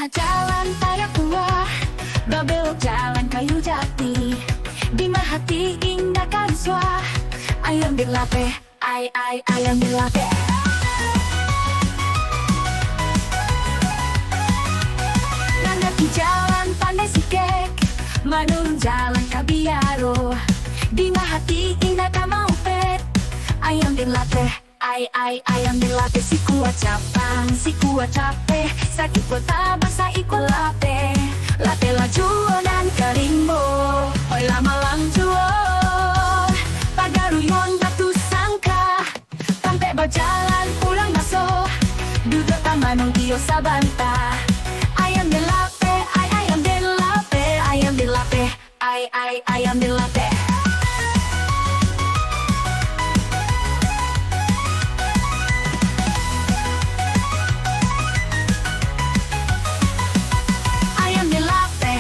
tengah jalan raya tua, berbelok jalan kayu jati. Di hati indah kariswa, ayam berlape, ayam berlape. Di jalan pandai sikek, menurun jalan kabiaro. Di hati indah kamau pet, ayam berlape, ayam berlape. Si kuat capang, si kuat capek, sakit kota basa iko lape. Lape laju dan karimbo, oi lama lang juo. Pagaruyong batu sangka, sampai berjalan pulang masuk. Duduk tamanong iyo sabanta. Ayam berlape, ayam berlape, ayam berlape, ayam berlape. Ayam berlape,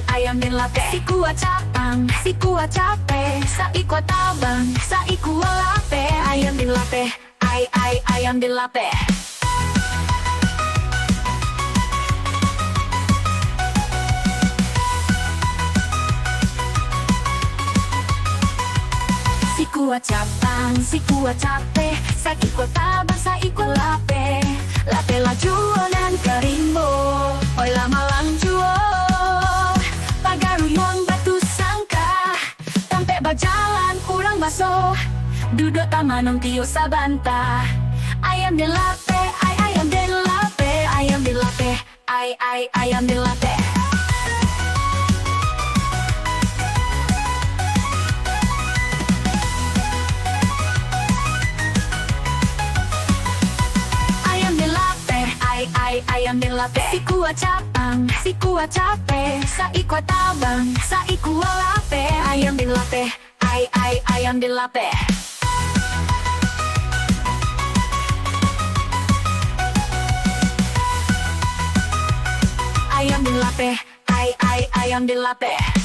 ayam berlape. Si kuat capang, si kuat capek, sa kuat tabang, sa kuat lape. Ayam berlape, ayam berlape. Si kuat capang, si kuat capek, sakit kota basa iko lape. Lape laju dan karimbo, oi lama lang juo. Pagaruyong batu sangka, sampai berjalan kurang masuk. Duduk tamanong tio sabanta. Ayam berlape, ayam berlape, ayam berlape, ayam berlape. Ayam berlape. Si kuat capang, si kuat capek, sa kuat tabang, sa kuat lape. Ayam berlape, ayam berlape. Ayam berlape, ayam berlape.